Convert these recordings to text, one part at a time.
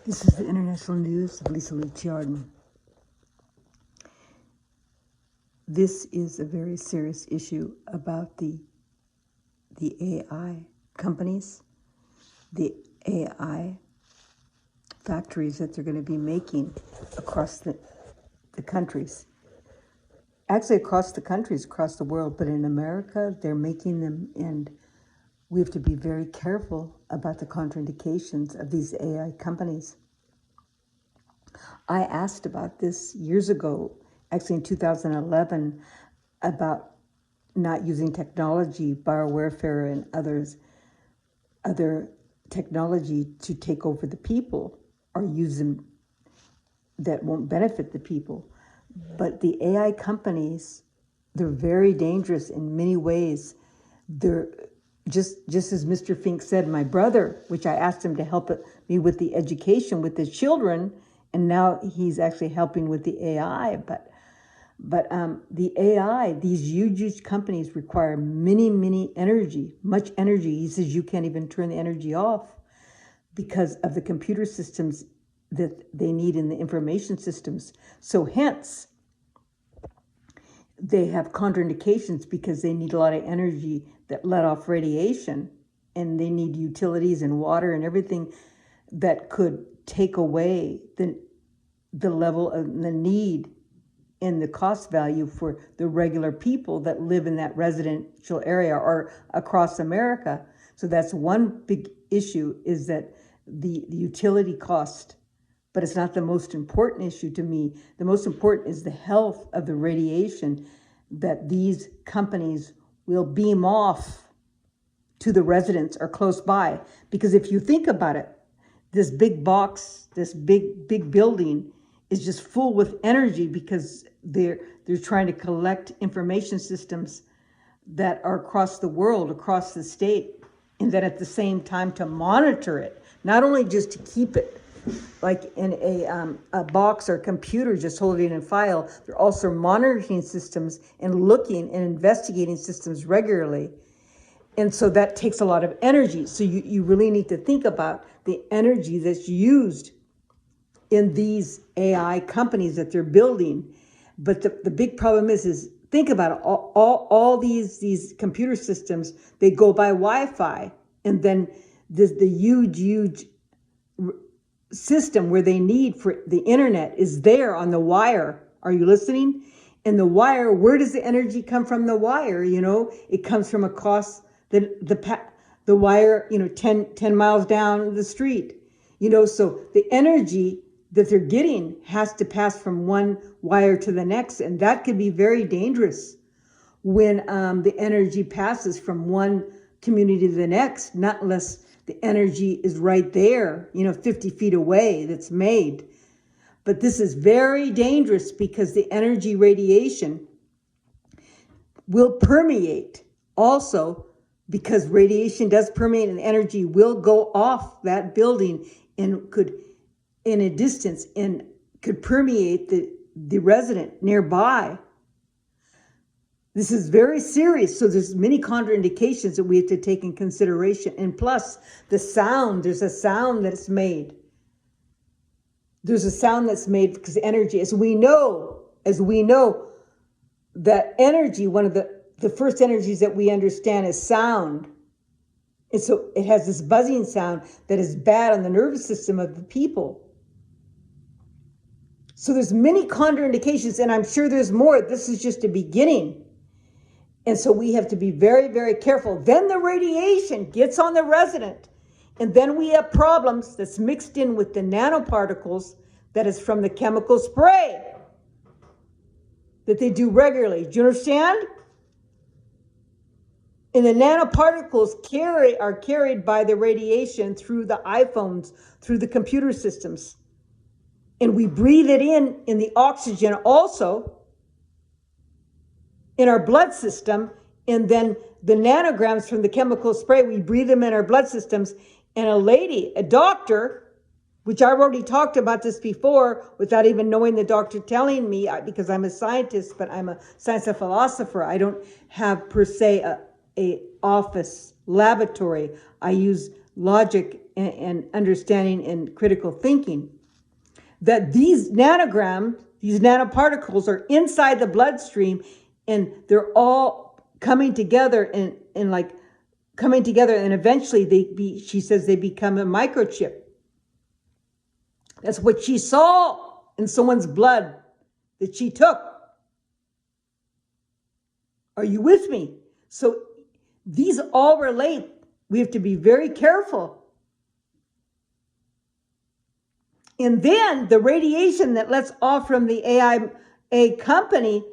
This is the international news of Lisa Lucia Arden. This is a very serious issue about the AI companies, the AI factories that they're going to be making across the countries. Actually, across the countries, across the world, but in America, they're making them, and we have to be very careful about the contraindications of these AI companies. I asked about this years ago, actually in 2011, about not using technology, biowarfare and other technology to take over the people or use them that won't benefit the people. But the AI companies, they're very dangerous in many ways. They're just as Mr. Fink said, my brother, which I asked him to help me with the education with his children, and now he's actually helping with the AI. But the AI, these huge companies require much energy. He says you can't even turn the energy off because of the computer systems that they need in the information systems. So hence, they have contraindications because they need a lot of energy that let off radiation, and they need utilities and water and everything that could take away the level of the need and the cost value for the regular people that live in that residential area or across America. So that's one big issue, is that the utility cost. But it's not the most important issue to me. The most important is the health of the radiation that these companies will beam off to the residents or close by. Because if you think about it, this big box, this big building is just full with energy because they're trying to collect information systems that are across the world, across the state, and then at the same time to monitor it, not only just to keep it like in a box or computer just holding in file. They're also monitoring systems and looking and investigating systems regularly. And so that takes a lot of energy. So you really need to think about the energy that's used in these AI companies that they're building. But the big problem is think about it, all these computer systems, they go by Wi-Fi, and then the huge system where they need for the internet is there on the wire. Are you listening? And the wire, where does the energy come from? The wire, it comes from across the wire, 10 miles down the street, so the energy that they're getting has to pass from one wire to the next. And that could be very dangerous when the energy passes from one community to the next, not unless the energy is right there, 50 feet away, that's made. But this is very dangerous because the energy radiation will permeate also, because radiation does permeate and energy will go off that building and could, in a distance, and could permeate the resident nearby. This is very serious. So there's many contraindications that we have to take in consideration. And plus the sound, there's a sound that's made. There's a sound that's made because energy, as we know, that energy, one of the first energies that we understand is sound. And so it has this buzzing sound that is bad on the nervous system of the people. So there's many contraindications, and I'm sure there's more. This is just a beginning. And so we have to be very, very careful. Then the radiation gets on the resident. And then we have problems that's mixed in with the nanoparticles that is from the chemical spray that they do regularly. Do you understand? And the nanoparticles are carried by the radiation through the iPhones, through the computer systems. And we breathe it in the oxygen also, in our blood system, and then the nanograms from the chemical spray, we breathe them in our blood systems. And a doctor, which I've already talked about this before without even knowing the doctor telling me, because I'm a scientist, but I'm a science and philosopher. I don't have per se a office laboratory. I use logic and understanding and critical thinking, that these nanograms, these nanoparticles are inside the bloodstream, and they're all coming together and eventually she says they become a microchip. That's what she saw in someone's blood that she took. Are you with me? So these all relate. We have to be very careful. And then the radiation that lets off from the AI company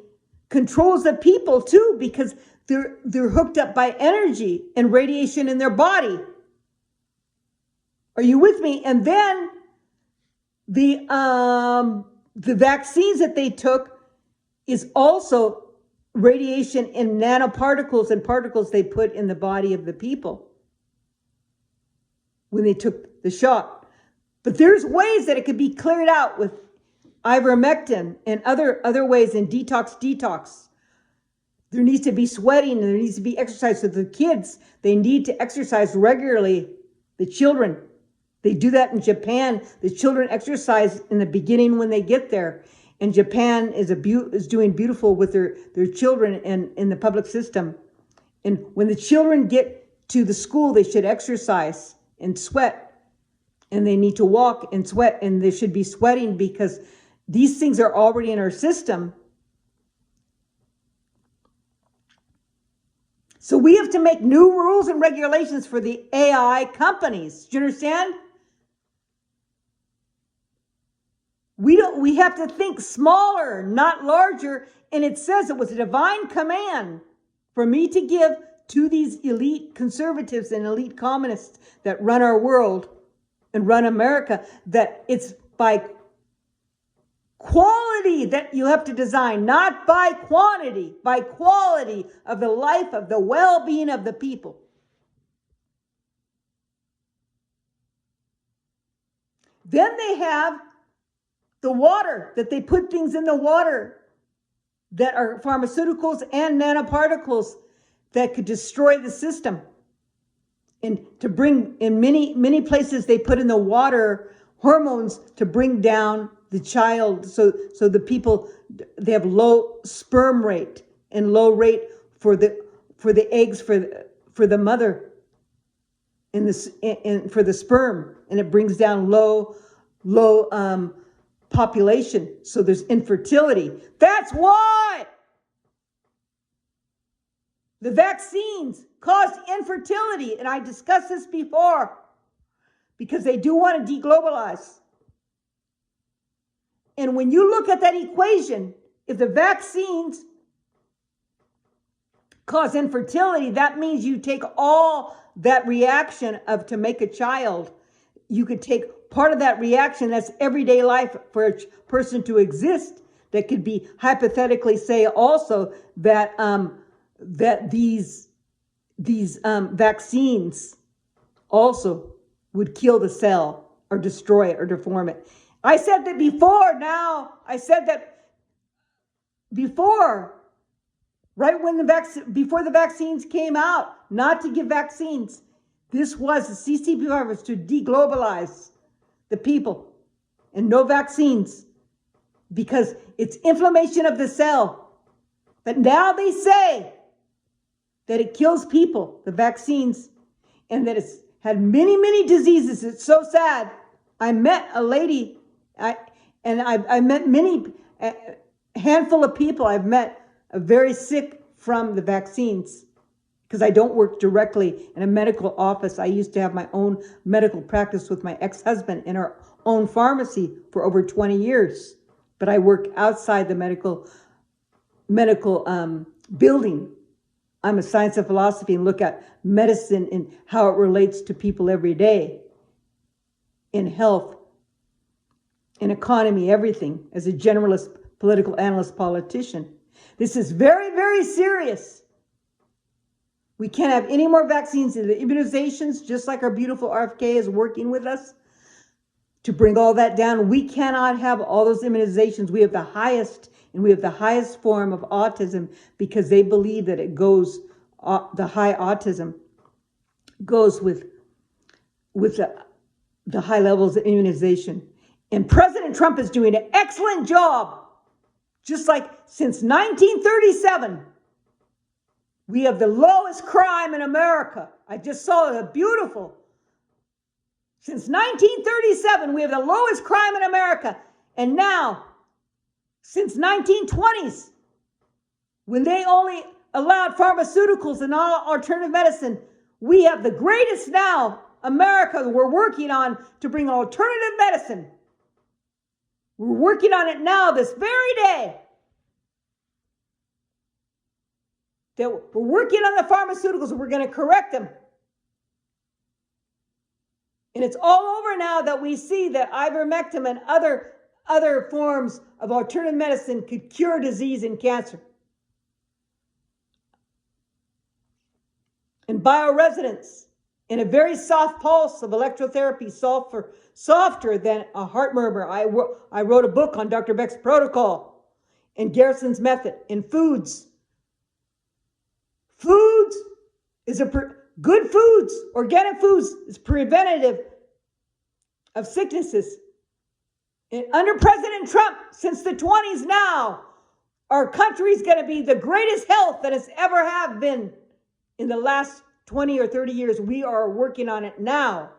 controls the people too, because they're hooked up by energy and radiation in their body. Are you with me? And then the vaccines that they took is also radiation in nanoparticles and particles they put in the body of the people when they took the shot. But there's ways that it could be cleared out with ivermectin and other ways in detox. There needs to be sweating and there needs to be exercise. So the kids, they need to exercise regularly. The children, they do that in Japan. The children exercise in the beginning when they get there. And Japan is doing beautiful with their children and in the public system. And when the children get to the school, they should exercise and sweat. And they need to walk and sweat, and they should be sweating because these things are already in our system. So we have to make new rules and regulations for the AI companies. Do you understand? We have to think smaller, not larger. And it says it was a divine command for me to give to these elite conservatives and elite communists that run our world and run America, that it's by quality that you have to design, not by quantity, by quality of the life, of the well-being of the people. Then they have the water, that they put things in the water that are pharmaceuticals and nanoparticles that could destroy the system. And to bring, in many places, they put in the water hormones to bring down the child. So the people, they have low sperm rate and low rate for the eggs for the mother and for the sperm, and it brings down low population. So there's infertility. That's why the vaccines cause infertility. And I discussed this before, because they do want to deglobalize. And when you look at that equation, if the vaccines cause infertility, that means you take all that reaction to make a child. You could take part of that reaction, that's everyday life for a person to exist. That could be hypothetically say also that these vaccines also would kill the cell or destroy it or deform it. I said that before. Right when before the vaccines came out, not to give vaccines. This was the CCP was to deglobalize the people, and no vaccines, because it's inflammation of the cell. But now they say that it kills people, the vaccines, and that it's had many diseases. It's so sad. I met a lady, I met a handful of people I've met very sick from the vaccines, because I don't work directly in a medical office. I used to have my own medical practice with my ex-husband in our own pharmacy for over 20 years. But I work outside the medical building. I'm a science of philosophy and look at medicine and how it relates to people every day, in health, in economy, everything, as a generalist, political analyst, politician. This is very serious. We can't have any more vaccines. The immunizations, just like our beautiful RFK is working with us to bring all that down. We cannot have all those immunizations. We have the highest form of autism, because they believe that it goes, the high autism goes with the high levels of immunization. And President Trump is doing an excellent job. Just like since 1937, we have the lowest crime in America. I just saw it, beautiful. Since 1937, we have the lowest crime in America. And now, since 1920s, when they only allowed pharmaceuticals and all alternative medicine, we have the greatest now, America. We're working on to bring alternative medicine. We're working on it now, this very day. That we're working on the pharmaceuticals. We're going to correct them. And it's all over now that we see that ivermectin and other forms of alternative medicine could cure disease and cancer. And bioresonance in a very soft pulse of electrotherapy, softer than a heart murmur. I wrote a book on Dr. Beck's protocol and Garrison's method. In foods is good foods, organic foods is preventative of sicknesses. And under President Trump, since the 20s now, our country's going to be the greatest health that it's ever have been in the last 20 or 30 years. We are working on it now.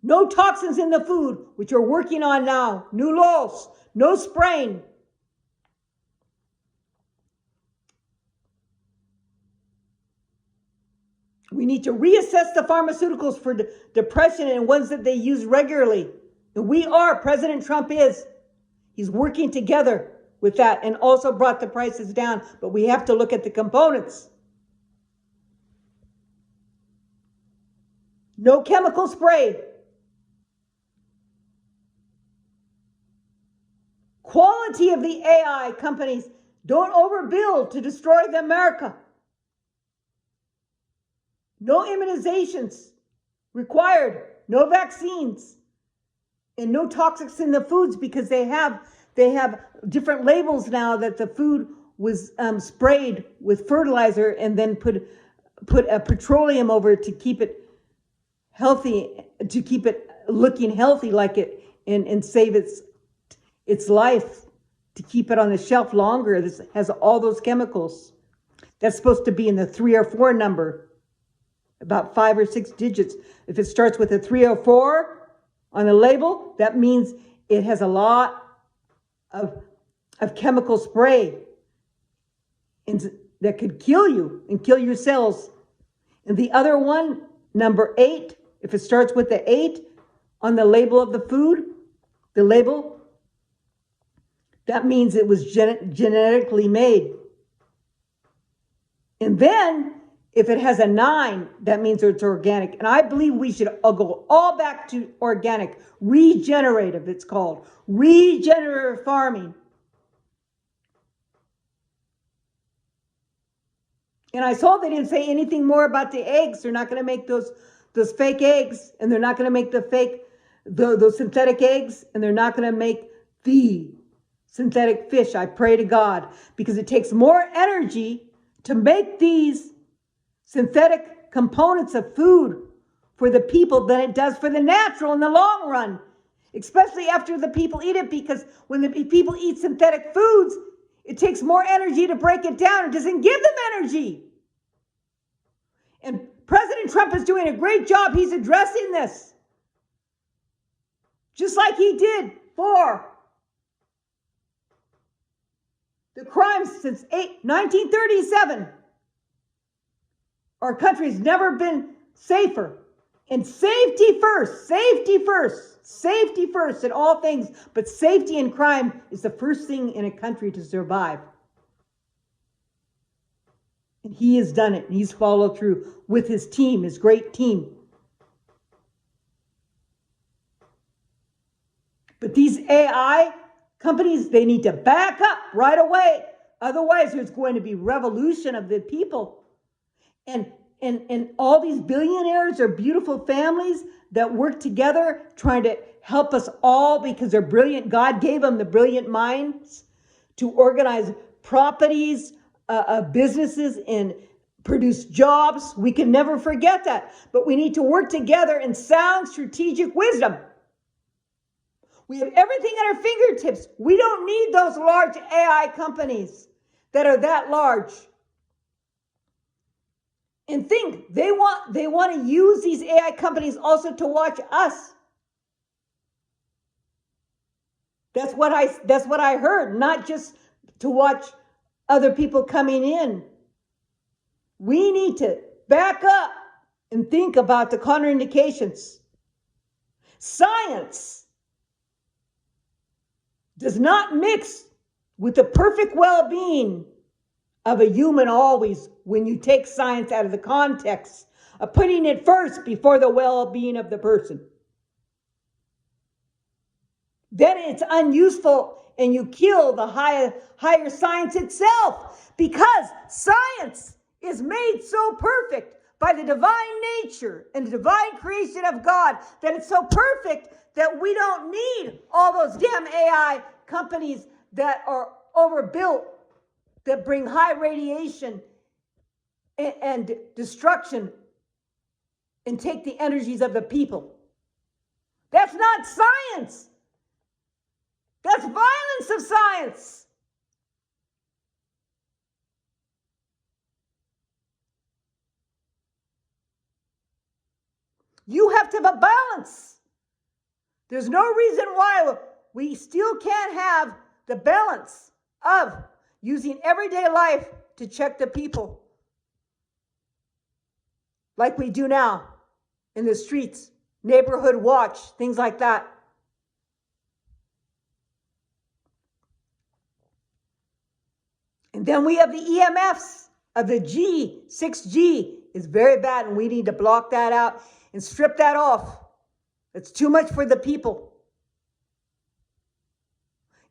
No toxins in the food, which we're working on now. No loss, no spraying. We need to reassess the pharmaceuticals for depression and ones that they use regularly. And President Trump is. He's working together with that and also brought the prices down. But we have to look at the components. No chemical spray. Quality of the AI companies. Don't overbuild to destroy the America. No immunizations required, no vaccines, and no toxics in the foods because they have different labels now that the food was sprayed with fertilizer and then put a petroleum over it to keep it healthy, to keep it looking healthy like it and save its life, to keep it on the shelf longer. This has all those chemicals. That's supposed to be in the 3 or 4 number. About 5 or 6 digits. If it starts with a 3 or 4 on the label, that means it has a lot of chemical spray that could kill you and kill your cells. And the other one, number 8, if it starts with the 8 on the label of the food, the label, that means it was genetically made. And then, if it has a 9, that means it's organic. And I believe we should go all back to organic. Regenerative, it's called. Regenerative farming. And I saw they didn't say anything more about the eggs. They're not going to make those fake eggs. And they're not going to make those synthetic eggs. And they're not going to make the synthetic fish. I pray to God. Because it takes more energy to make these synthetic components of food for the people than it does for the natural in the long run, especially after the people eat it, because when the people eat synthetic foods, it takes more energy to break it down. It doesn't give them energy. And President Trump is doing a great job. He's addressing this, just like he did for the crimes since 1937. Our country's never been safer. And safety first in all things. But safety and crime is the first thing in a country to survive. And he has done it. And he's followed through with his team, his great team. But these AI companies, they need to back up right away. Otherwise, there's going to be revolution of the people. And all these billionaires are beautiful families that work together trying to help us all because they're brilliant. God gave them the brilliant minds to organize properties, businesses, and produce jobs. We can never forget that. But we need to work together in sound strategic wisdom. We have everything at our fingertips. We don't need those large AI companies that are that large. And think, they want to use these AI companies also to watch us. That's what I heard, not just to watch other people coming in. We need to back up and think about the contraindications. Science does not mix with the perfect well-being of a human always when you take science out of the context of putting it first before the well-being of the person. Then it's unuseful and you kill the higher science itself, because science is made so perfect by the divine nature and the divine creation of God that it's so perfect that we don't need all those damn AI companies that are overbuilt, that bring high radiation and destruction and take the energies of the people. That's not science. That's violence of science. You have to have a balance. There's no reason why we still can't have the balance of using everyday life to check the people like we do now in the streets, neighborhood watch, things like that. And then we have the EMFs of the 6G is very bad, and we need to block that out and strip that off. It's too much for the people.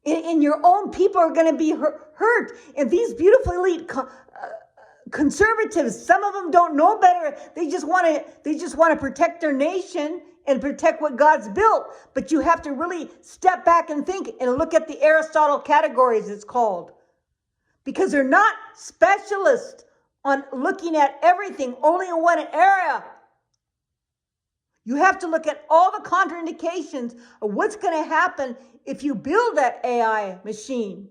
And your own people are going to be hurt. And these beautiful elite conservatives, some of them don't know better. They just want to protect their nation and protect what God's built. But you have to really step back and think and look at the Aristotle categories, it's called. Because they're not specialists on looking at everything, only in one area. You have to look at all the contraindications of what's going to happen if you build that AI machine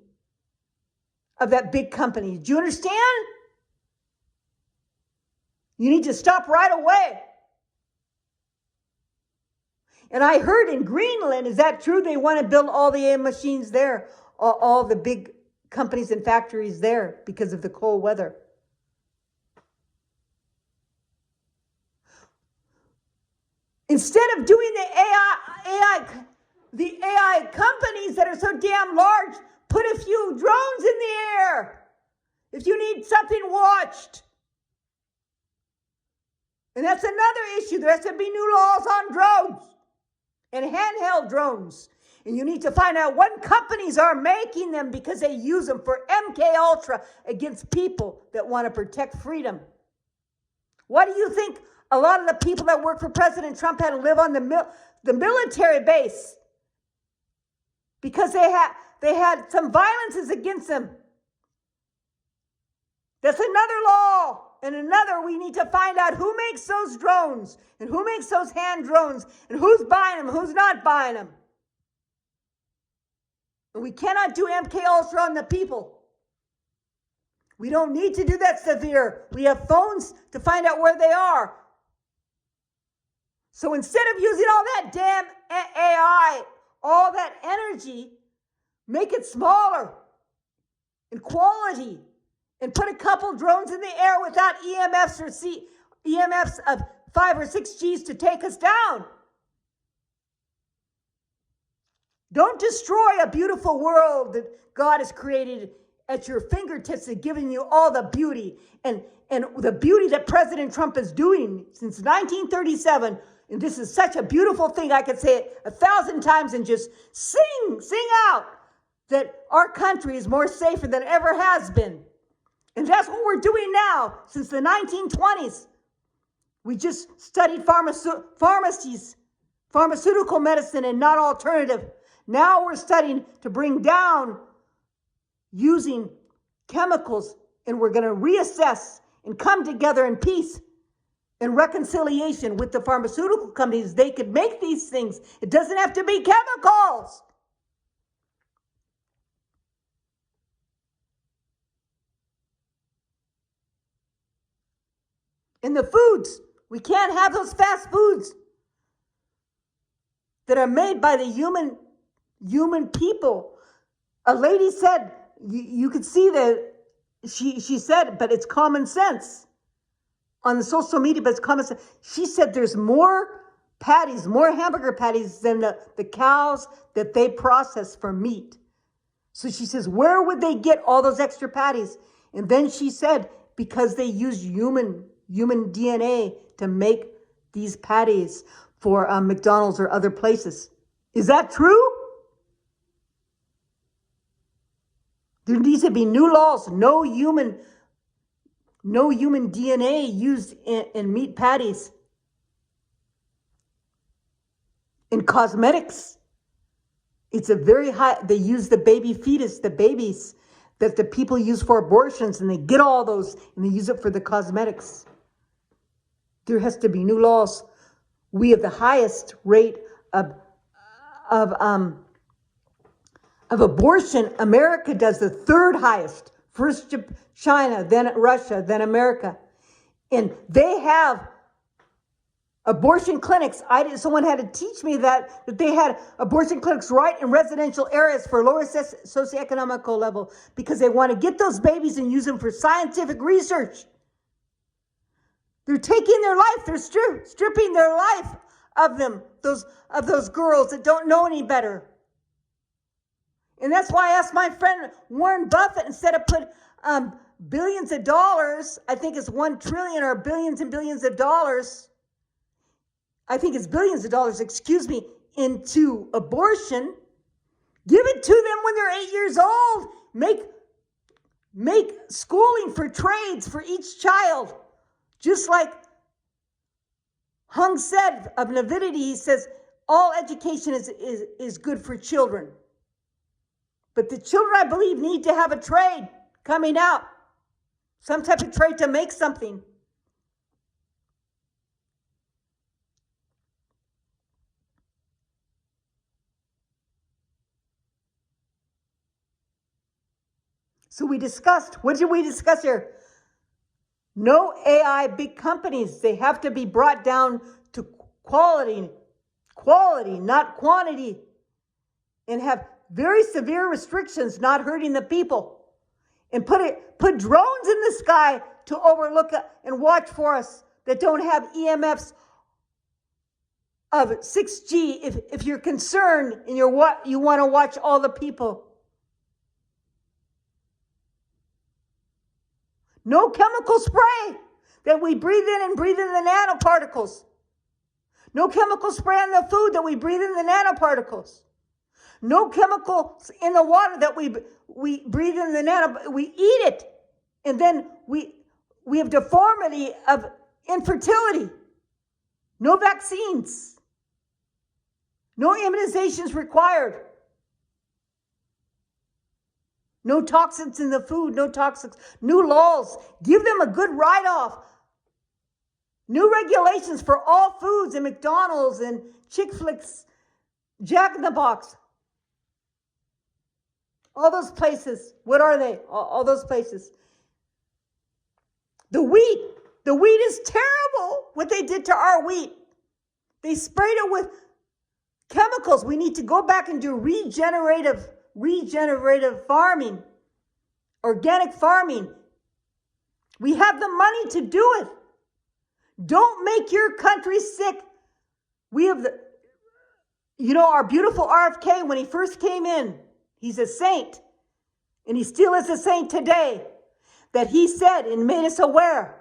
of that big company. Do you understand? You need to stop right away. And I heard in Greenland, is that true? They want to build all the AI machines there, all the big companies and factories there because of the cold weather. Instead of doing the AI companies that are so damn large, put a few drones in the air if you need something watched. And that's another issue. There has to be new laws on drones and handheld drones. And you need to find out what companies are making them, because they use them for MK Ultra against people that want to protect freedom. Why do you think a lot of the people that work for President Trump had to live on the military base? Because they had some violences against them. That's another law. And another, we need to find out who makes those drones and who makes those hand drones and who's buying them, who's not buying them. And we cannot do MK Ultra on the people. We don't need to do that severe. We have phones to find out where they are. So instead of using all that damn AI, all that energy, make it smaller in quality and put a couple drones in the air without EMFs of 5 or 6 Gs to take us down. Don't destroy a beautiful world that God has created at your fingertips and given you all the beauty and the beauty that President Trump is doing since 1937. And this is such a beautiful thing. I could say it 1,000 times and just sing out that our country is more safer than it ever has been. And that's what we're doing now since the 1920s. We just studied pharmaceutical medicine and not alternative. Now we're studying to bring down using chemicals, and we're going to reassess and come together in peace and reconciliation with the pharmaceutical companies, they could make these things. It doesn't have to be chemicals. In the foods, we can't have those fast foods that are made by the human people. A lady said, you could see that she said, but it's common sense on the social media, but it's common sense. She said there's more patties, more hamburger patties than the cows that they process for meat. So she says, where would they get all those extra patties? And then she said, because they use human DNA to make these patties for McDonald's or other places. Is that true? There needs to be new laws. No human DNA used in meat patties. In cosmetics, it's a very high. They use the baby fetus, the babies that the people use for abortions, and they get all those and they use it for the cosmetics. There has to be new laws. We have the highest rate of abortion. America does the third highest. First China, then Russia, then America. And they have abortion clinics. Someone had to teach me that they had abortion clinics right in residential areas for lower socioeconomic level because they want to get those babies and use them for scientific research. They're taking their life. They're stripping their life of them, those girls that don't know any better. And that's why I asked my friend Warren Buffett, instead of put billions of dollars, I think it's 1 trillion or billions and billions of dollars, I think it's billions of dollars, into abortion, give it to them when they're 8 years old. Make schooling for trades for each child. Just like Hung said of nativity, he says, all education is good for children. But the children, I believe, need to have a trade coming out. Some type of trade to make something. So we discussed, what did we discuss here? No AI big companies. They have to be brought down to quality, not quantity, and have very severe restrictions, not hurting the people. And put drones in the sky to overlook and watch for us that don't have EMFs of 6G if you're concerned and you want to watch all the people. No chemical spray that we breathe in and breathe in the nanoparticles. No chemical spray on the food that we breathe in the nanoparticles. No chemicals in the water that we breathe in the we eat it. And then we have deformity of infertility. No vaccines. No immunizations required. No toxins in the food, no toxins. New laws. Give them a good write-off. New regulations for all foods in McDonald's and Chick-fil-A, Jack in the Box. All those places. What are they? All those places. The wheat. The wheat is terrible, what they did to our wheat. They sprayed it with chemicals. We need to go back and do regenerative farming, organic farming. We have the money to do it. Don't make your country sick. We have our beautiful RFK, when he first came in, he's a saint, and he still is a saint today, that he said and made us aware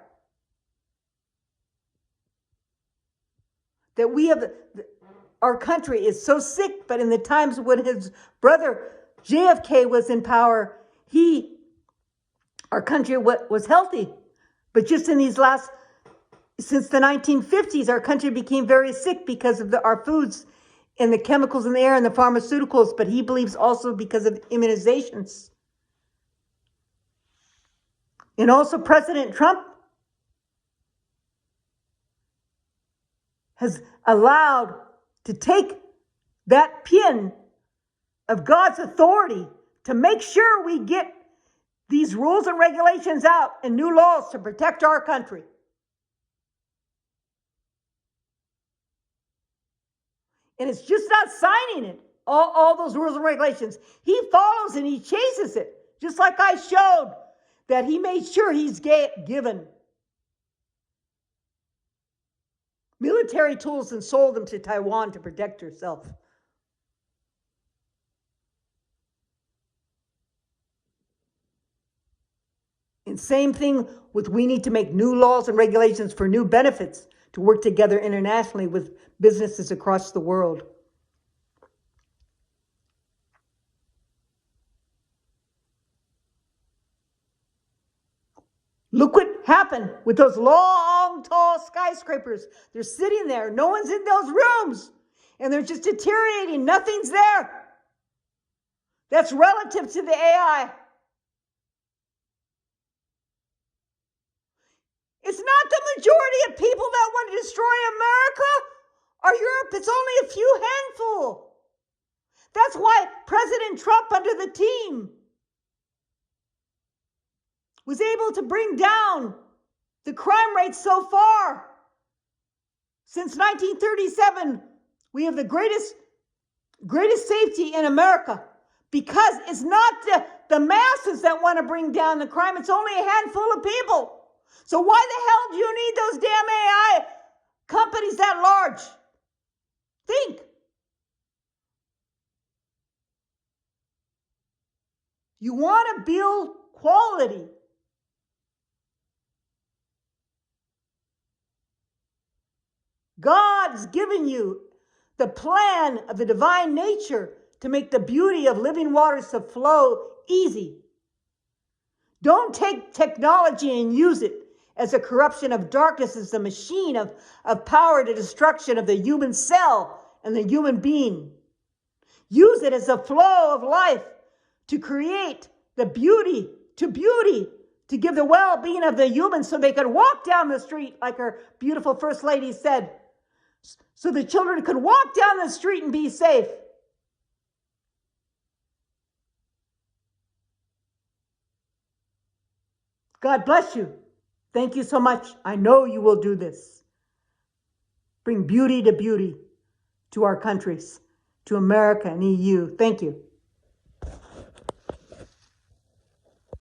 that our country is so sick, but in the times when his brother JFK was in power, our country was healthy. But just in these since the 1950s, our country became very sick because of our foods and the chemicals in the air and the pharmaceuticals. But he believes also because of immunizations. And also President Trump has allowed to take that pin of God's authority to make sure we get these rules and regulations out and new laws to protect our country. And it's just not signing it, all those rules and regulations. He follows and he chases it, just like I showed that he made sure he's given military tools and sold them to Taiwan to protect herself. And same thing with, we need to make new laws and regulations for new benefits to work together internationally with businesses across the world. Look what happened with those long, tall skyscrapers. They're sitting there. No one's in those rooms. And they're just deteriorating. Nothing's there. That's relative to the AI. It's not the majority of people that want to destroy America or Europe. It's only a few handful. That's why President Trump, under the team, was able to bring down the crime rate so far. Since 1937, we have the greatest safety in America, because it's not the masses that want to bring down the crime. It's only a handful of people. So why the hell do you need those damn AI companies that large? Think. You want to build quality. God's given you the plan of the divine nature to make the beauty of living waters to flow easy. Don't take technology and use it as a corruption of darkness, as a machine of power to destruction of the human cell and the human being. Use it as a flow of life to create the beauty, to give the well-being of the humans so they could walk down the street, like our beautiful First Lady said, so the children could walk down the street and be safe. God bless you. Thank you so much. I know you will do this. Bring beauty to our countries, to America and EU. Thank you.